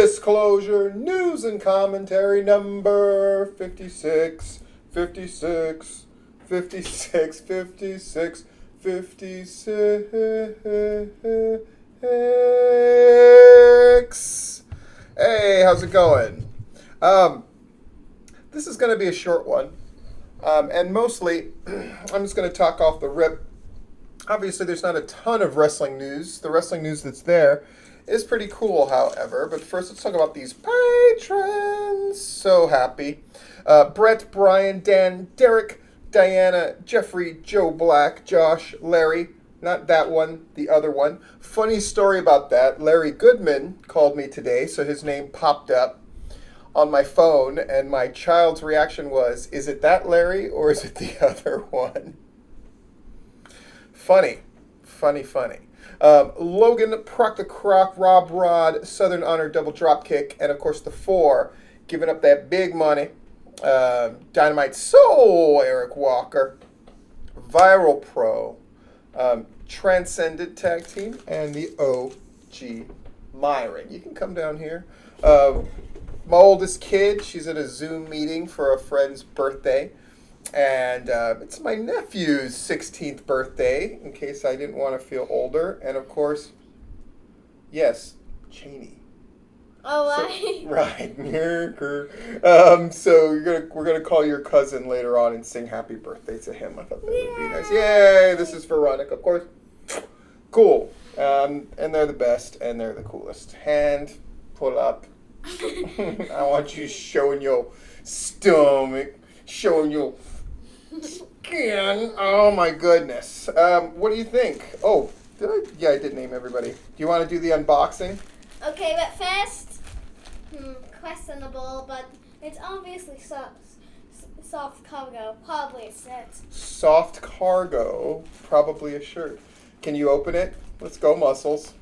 disclosure, news and commentary number 56, 56, 56, 56, 56. Hey, how's it going? This is going to be a short one. And mostly, I'm just going to talk off the rip. Obviously, there's not a ton of wrestling news. The wrestling news that's there is pretty cool, however. But first, let's talk about these patrons. So happy. Brett, Brian, Dan, Derek, Diana, Jeffrey, Joe Black, Josh, Larry. Not that one, the other one. Funny story about that. Larry Goodman called me today, so his name popped up on my phone, and my child's reaction was, is it that Larry or is it the other one? Funny. Logan, Proc the Croc, Rob Rod, Southern Honor Double Dropkick, and of course the four giving up that big money. Dynamite Soul, Eric Walker, Viral Pro, Transcendent Tag Team, and the OG Myron. You can come down here. My oldest kid, she's at a Zoom meeting for a friend's birthday. And it's my nephew's 16th birthday, in case I didn't want to feel older. And of course, yes, Cheney. Oh, right. So we're gonna call your cousin later on and sing happy birthday to him. I thought that would be nice. Yay! This is Veronica, of course. Cool. And they're the best, and they're the coolest. Hand, pull up. I want you showing your stomach, showing your skin. Oh my goodness. What do you think? Oh, did I? Yeah, I did name everybody. Do you want to do the unboxing? Okay, but first, questionable, but it's obviously soft cargo, probably a shirt. Soft cargo, probably a shirt. Can you open it? Let's go, Muscles.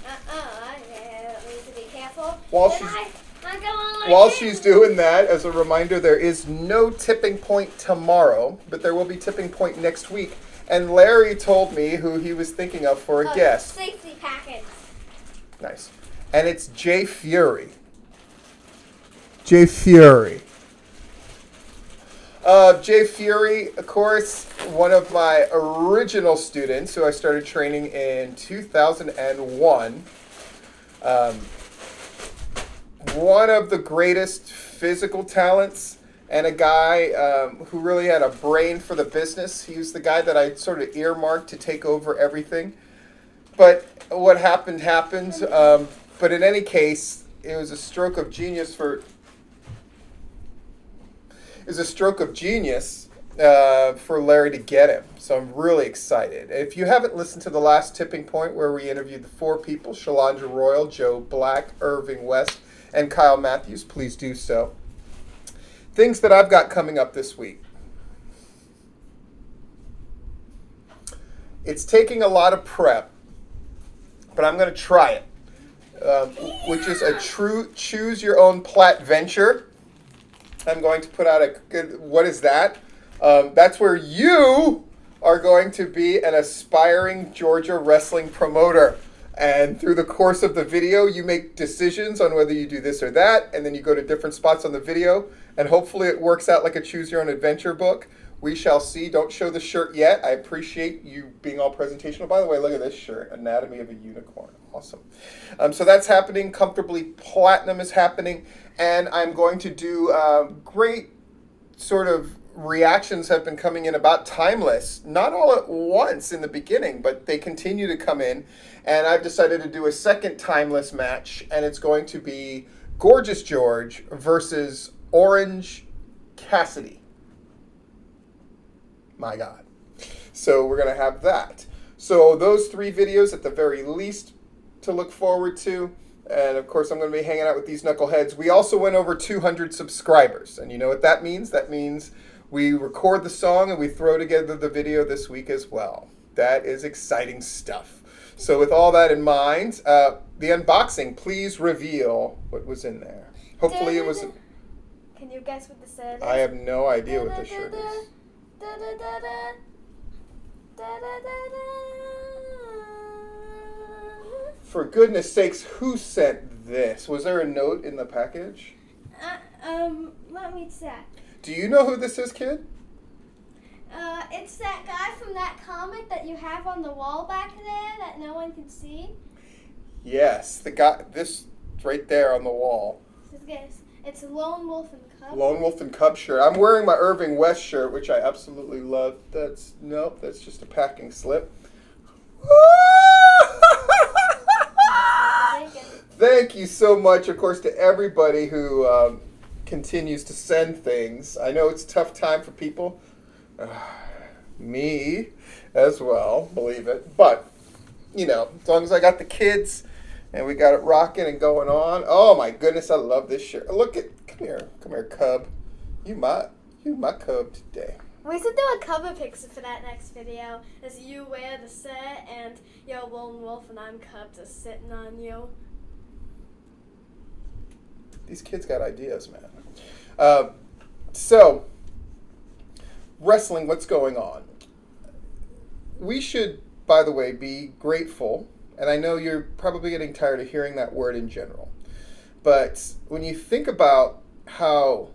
Yeah, that means to be careful. While she's doing that, as a reminder, there is no tipping point tomorrow, but there will be tipping point next week. And Larry told me who he was thinking of for a guest. Safety packets. Nice. And it's Jay Fury. Jay Fury. Jay Fury, of course, one of my original students who I started training in 2001. One of the greatest physical talents, and a guy who really had a brain for the business. He was the guy that I sort of earmarked to take over everything. But what happened. But in any case, it was a stroke of genius for Larry to get him. So I'm really excited. If you haven't listened to the last tipping point where we interviewed the four people, Shalandra Royal, Joe Black, Irving West, and Kyle Matthews, please do so. Things that I've got coming up this week. It's taking a lot of prep, but I'm going to try it, which is a true choose your own PlatVenture. I'm going to put out what is that? That's where you are going to be an aspiring Georgia wrestling promoter. And through the course of the video, you make decisions on whether you do this or that, and then you go to different spots on the video, and hopefully it works out like a choose your own adventure book. We shall see. Don't show the shirt yet. I appreciate you being all presentational. By the way, look at this shirt, Anatomy of a Unicorn. Awesome. So that's happening. Comfortably Platinum is happening, and I'm going to do great sort of reactions have been coming in about Timeless. Not all at once in the beginning, but they continue to come in. And I've decided to do a second Timeless match, and it's going to be Gorgeous George versus Orange Cassidy. My God. So we're going to have that. So those three videos at the very least to look forward to. And of course, I'm going to be hanging out with these knuckleheads. We also went over 200 subscribers. And you know what that means? That means we record the song and we throw together the video this week as well. That is exciting stuff. So with all that in mind, the unboxing, please reveal what was in there. Hopefully it was... Can you guess what this is? I have no idea what this shirt is. For goodness sakes, who sent this? Was there a note in the package? Let me check. Do you know who this is, kid? It's that guy from that comic that you have on the wall back there that no one can see. Yes, the guy, this right there on the wall. It's Lone Wolf and Cub. Lone Wolf and Cub shirt. I'm wearing my Irving West shirt, which I absolutely love. That's just a packing slip. Thank you so much, of course, to everybody who continues to send things. I know it's a tough time for people. Me as well, believe it. But, you know, as long as I got the kids and we got it rocking and going on. Oh my goodness, I love this shirt. Come here, Cub. You my Cub today. We should do a cover picture for that next video. As you wear the set and you're Lone Wolf and I'm Cub just sitting on you. These kids got ideas, man. So, wrestling, what's going on? We should, by the way, be grateful, and I know you're probably getting tired of hearing that word in general, but when you think about how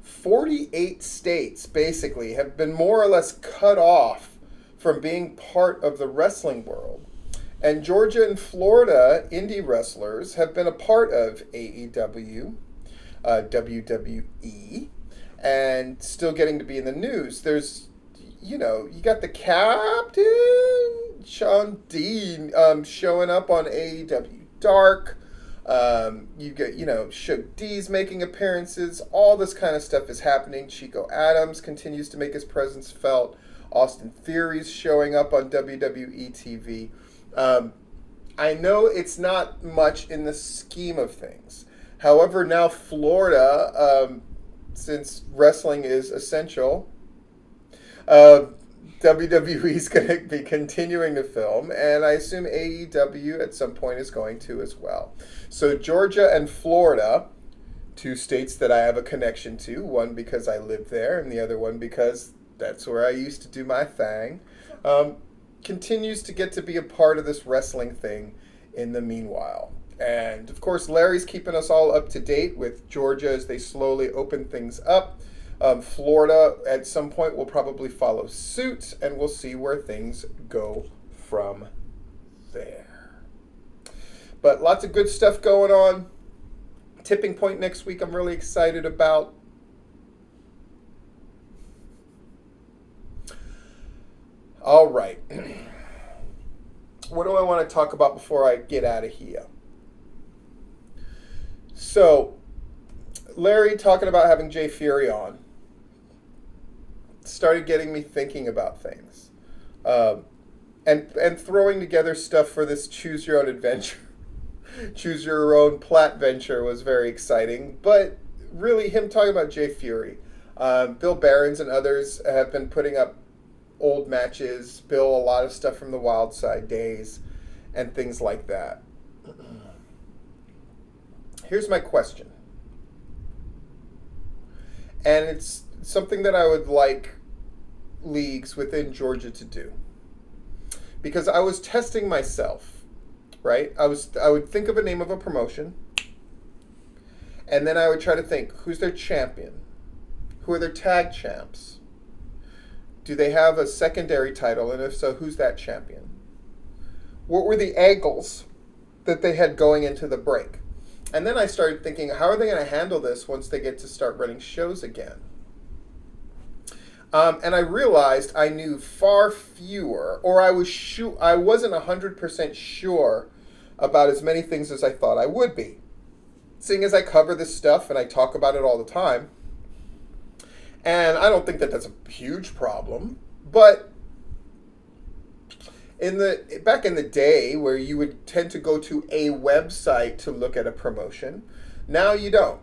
48 states basically have been more or less cut off from being part of the wrestling world, and Georgia and Florida indie wrestlers have been a part of AEW, WWE, and still getting to be in the news. There's, you got the Captain, Sean Dean, showing up on AEW Dark. You get, Shug D's making appearances. All this kind of stuff is happening. Chico Adams continues to make his presence felt. Austin Theory's showing up on WWE TV. I know it's not much in the scheme of things. However, now Florida, since wrestling is essential, WWE's going to be continuing to film, and I assume AEW at some point is going to as well. So Georgia and Florida, two states that I have a connection to, one because I live there and the other one because that's where I used to do my thing, continues to get to be a part of this wrestling thing in the meanwhile. And of course, Larry's keeping us all up to date with Georgia as they slowly open things up. Florida at some point will probably follow suit, and we'll see where things go from there. But lots of good stuff going on. Tipping Point next week I'm really excited about. All right. What do I want to talk about before I get out of here? So, Larry talking about having Jay Fury on started getting me thinking about things, and throwing together stuff for this Choose Your Own Adventure, Choose Your Own PlatVenture was very exciting. But really, him talking about Jay Fury, Bill Barons and others have been putting up old matches. Bill, a lot of stuff from the Wild Side days, and things like that. Here's my question. And it's something that I would like leagues within Georgia to do. Because I was testing myself, right? I would think of a name of a promotion, and then I would try to think, who's their champion? Who are their tag champs? Do they have a secondary title? And if so, who's that champion? What were the angles that they had going into the break? And then I started thinking, how are they going to handle this once they get to start running shows again? And I realized I knew far fewer, or I wasn't 100% sure about as many things as I thought I would be. Seeing as I cover this stuff and I talk about it all the time. And I don't think that that's a huge problem, but back in the day where you would tend to go to a website to look at a promotion, now you don't,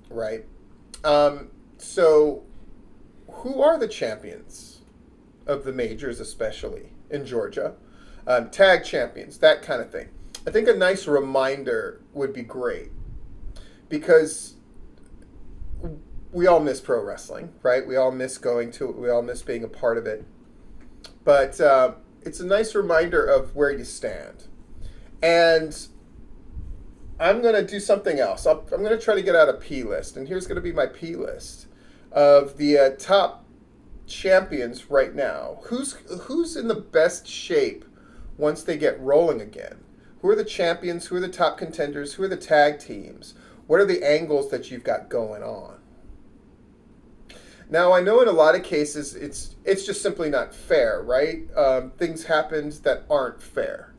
right? So who are the champions of the majors, especially in Georgia? Tag champions, that kind of thing. I think a nice reminder would be great, because we all miss pro wrestling, right? We all miss going to it. We all miss being a part of it. But it's a nice reminder of where you stand. And I'm going to do something else. I'm going to try to get out a P list. And here's going to be my P list of the top champions right now. Who's in the best shape once they get rolling again? Who are the champions? Who are the top contenders? Who are the tag teams? What are the angles that you've got going on? Now, I know in a lot of cases it's just simply not fair, right? Things happened that aren't fair,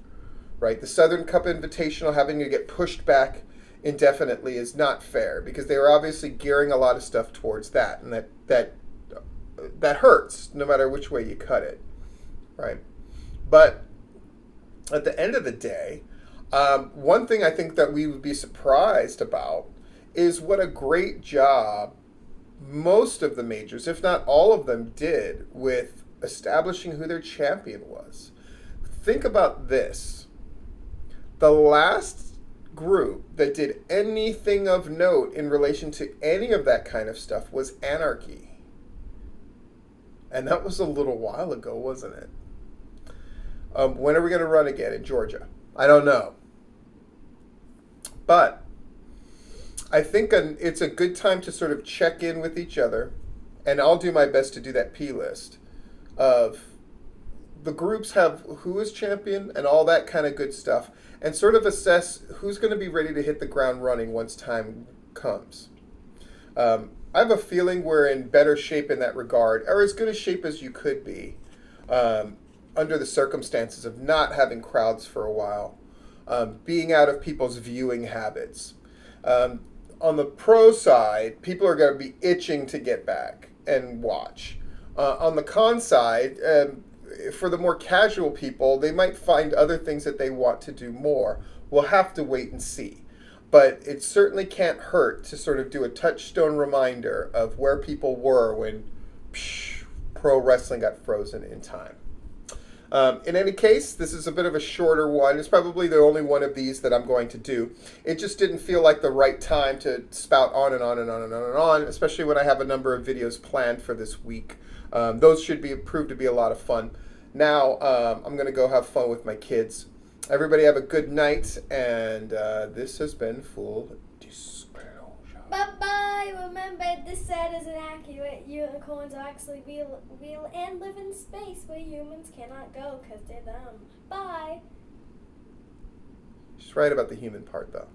right? The Southern Cup Invitational having to get pushed back indefinitely is not fair because they were obviously gearing a lot of stuff towards that, and that hurts no matter which way you cut it, right? But at the end of the day, one thing I think that we would be surprised about is what a great job most of the majors, if not all of them, did with establishing who their champion was. Think about this. The last group that did anything of note in relation to any of that kind of stuff was Anarchy. And that was a little while ago, wasn't it? When are we going to run again in Georgia? I don't know. But I think it's a good time to sort of check in with each other, and I'll do my best to do that P list of the groups have who is champion and all that kind of good stuff, and sort of assess who's going to be ready to hit the ground running once time comes. I have a feeling we're in better shape in that regard, or as good a shape as you could be, under the circumstances of not having crowds for a while, being out of people's viewing habits. On the pro side, people are going to be itching to get back and watch. On the con side, for the more casual people, they might find other things that they want to do more. We'll have to wait and see. But it certainly can't hurt to sort of do a touchstone reminder of where people were when pro wrestling got frozen in time. In any case, this is a bit of a shorter one. It's probably the only one of these that I'm going to do. It just didn't feel like the right time to spout on and on and on and on and on, especially when I have a number of videos planned for this week. Those should prove to be a lot of fun. Now, I'm going to go have fun with my kids. Everybody have a good night, and this has been Full Disclosure. Bye-bye. Remember, this set isn't accurate. Unicorns are actually real and live in space where humans cannot go because they're dumb. Bye. She's right about the human part, though.